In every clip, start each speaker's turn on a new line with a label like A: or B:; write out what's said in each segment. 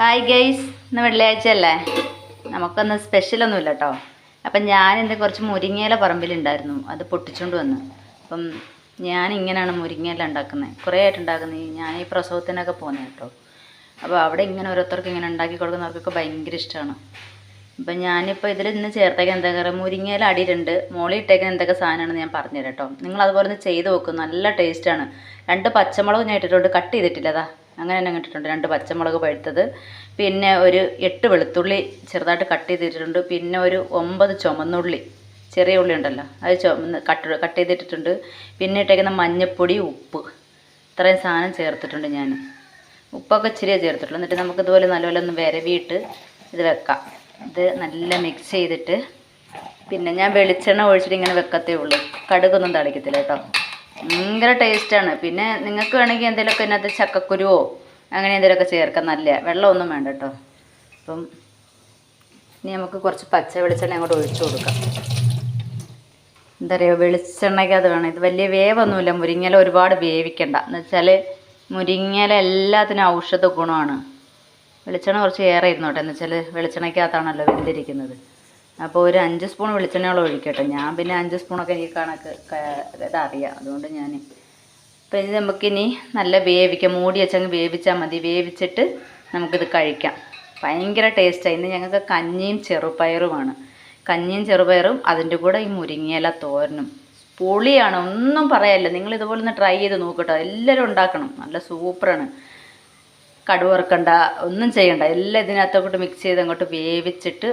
A: Hi guys, ഇന്ന് വെള്ളിയാഴ്ചയല്ലേ? നമുക്കൊന്ന് സ്പെഷ്യലൊന്നുമില്ല കേട്ടോ. അപ്പം ഞാനിന്ന് കുറച്ച് മുരിങ്ങയില പറമ്പിലുണ്ടായിരുന്നു, അത് പൊട്ടിച്ചുകൊണ്ട് വന്നു. അപ്പം ഞാനിങ്ങനെയാണ് മുരിങ്ങയില ഉണ്ടാക്കുന്നത്, കുറേ ആയിട്ട് ഉണ്ടാക്കുന്നത്. ഞാൻ ഈ പ്രസവത്തിനൊക്കെ പോകുന്നത് കേട്ടോ. അപ്പോൾ അവിടെ ഇങ്ങനെ ഓരോരുത്തർക്ക് ഇങ്ങനെ ഉണ്ടാക്കി കൊടുക്കുന്നവർക്കൊക്കെ ഭയങ്കര ഇഷ്ടമാണ്. അപ്പം ഞാനിപ്പോൾ ഇതിൽ ഇന്ന് ചേർത്തേക്കാൻ എന്താ പറയുക, മുരിങ്ങയില അടിയിലുണ്ട്, മോളിൽ ഇട്ടേക്കുന്ന എന്തൊക്കെ സാധനമാണെന്ന് ഞാൻ പറഞ്ഞുതരാം കേട്ടോ. നിങ്ങൾ അതുപോലെ ഒന്ന് ചെയ്ത് നോക്കും, നല്ല ടേസ്റ്റാണ്. 2 പച്ചമുളക് ഞാൻ ഇട്ടിട്ടുണ്ട്, കട്ട് ചെയ്തിട്ടില്ല. അതാ അങ്ങനെ തന്നെ ഇട്ടിട്ടുണ്ട്. 2 പച്ചമുളക് പഴുത്തത്, പിന്നെ ഒരു 8 വെളുത്തുള്ളി ചെറുതായിട്ട് കട്ട് ചെയ്തിട്ടുണ്ട്, പിന്നെ ഒരു 9 ചുമന്നുള്ളി, ചെറിയ ഉള്ളി ഉണ്ടല്ലോ, അത് കട്ട് ചെയ്തിട്ടിട്ടുണ്ട്. പിന്നെ ഇട്ടേക്കുന്ന മഞ്ഞൾപ്പൊടി, ഉപ്പ്, ഇത്രയും സാധനം ചേർത്തിട്ടുണ്ട് ഞാൻ. ഉപ്പൊക്കെ ഇച്ചിരിയേ ചേർത്തിട്ടുള്ളൂ. എന്നിട്ട് നമുക്കിതുപോലെ നല്ലപോലെ ഒന്ന് വിരവിയിട്ട് ഇത് വെക്കാം. ഇത് നല്ല മിക്സ് ചെയ്തിട്ട് പിന്നെ ഞാൻ വെളിച്ചെണ്ണ ഒഴിച്ചിട്ട് ഇങ്ങനെ വെക്കത്തേ ഉള്ളൂ, കടുകൊന്നും തളിക്കത്തില്ല കേട്ടോ. ഭയങ്കര ടേസ്റ്റാണ്. പിന്നെ നിങ്ങൾക്ക് വേണമെങ്കിൽ എന്തെങ്കിലുമൊക്കെ ഇതിനകത്ത് ചക്കക്കുരുവോ അങ്ങനെ എന്തെങ്കിലുമൊക്കെ ചേർക്കാം, നല്ല വെള്ളമൊന്നും വേണ്ട കേട്ടോ. അപ്പം ഇനി നമുക്ക് കുറച്ച് പച്ച വെളിച്ചെണ്ണ അങ്ങോട്ട് ഒഴിച്ചു കൊടുക്കാം. എന്താ പറയുക, വെളിച്ചെണ്ണയ്ക്കകത്ത് വേണം. ഇത് വലിയ വേവൊന്നുമില്ല, മുരിങ്ങയില ഒരുപാട് വേവിക്കണ്ട. എന്ന് വെച്ചാൽ മുരിങ്ങയില എല്ലാത്തിനും ഔഷധ ഗുണമാണ്. വെളിച്ചെണ്ണ കുറച്ച് ഏറെ ഇരുന്നോട്ടെ, എന്ന് വെച്ചാൽ വെളിച്ചെണ്ണയ്ക്കകത്താണല്ലോ വെന്തിരിക്കുന്നത്. അപ്പോൾ ഒരു 5 സ്പൂൺ വെളിച്ചെണ്ണയോളം ഒഴിക്കട്ടെ. ഞാൻ പിന്നെ 5 സ്പൂണൊക്കെ എനിക്ക് കണക്ക് ഇതറിയാം, അതുകൊണ്ട് ഞാൻ. അപ്പോൾ ഇത് നമുക്കിനി നല്ല വേവിക്കാം, മൂടി വെച്ചങ്ങ് വേവിച്ചാൽ മതി. വേവിച്ചിട്ട് നമുക്കിത് കഴിക്കാം. ഭയങ്കര ടേസ്റ്റാണ്. ഇന്ന് ഞങ്ങൾക്ക് കഞ്ഞിയും ചെറുപയറുമാണ്. കഞ്ഞിയും ചെറുപയറും അതിൻ്റെ കൂടെ ഈ മുരിങ്ങയില തോരനും പൊളിയാണ്, ഒന്നും പറയാനില്ല. നിങ്ങൾ ഇതുപോലെ ഒന്ന് ട്രൈ ചെയ്ത് നോക്കട്ടോ, എല്ലാവരും ഉണ്ടാക്കണം, നല്ല സൂപ്പറാണ്. കടുക് വറുക്കണ്ട, ഒന്നും ചെയ്യണ്ട, എല്ലാം ഇതിനകത്തോട്ട് മിക്സ് ചെയ്ത് അങ്ങോട്ട് വേവിച്ചിട്ട്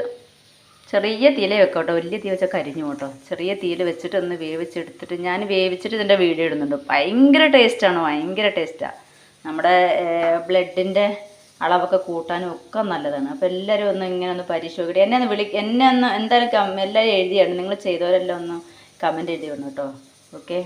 A: ചെറിയ തീയിലേ വെക്കാം കേട്ടോ. വലിയ തീ വെച്ചാൽ കരിഞ്ഞു കേട്ടോ. ചെറിയ തീയിൽ വെച്ചിട്ട് ഒന്ന് വേവിച്ചെടുത്തിട്ട് ഞാൻ വേവിച്ചിട്ട് ഇതിൻ്റെ വീഡിയോ ഇടുന്നുണ്ട്. ഭയങ്കര ടേസ്റ്റാണ്, ഭയങ്കര ടേസ്റ്റാണ്. നമ്മുടെ ബ്ലഡിൻ്റെ അളവൊക്കെ കൂട്ടാനും ഒക്കെ നല്ലതാണ്. അപ്പോൾ എല്ലാവരും ഒന്ന് ഇങ്ങനെ ഒന്ന് പരിശോധിക്കട്ടെ. എന്നെ ഒന്ന് എന്തായാലും എല്ലാവരും എഴുതിയാണ്, നിങ്ങൾ ചെയ്തവരെല്ലാം ഒന്ന് കമൻറ്റ് എഴുതി വേണം കേട്ടോ. ഓക്കെ.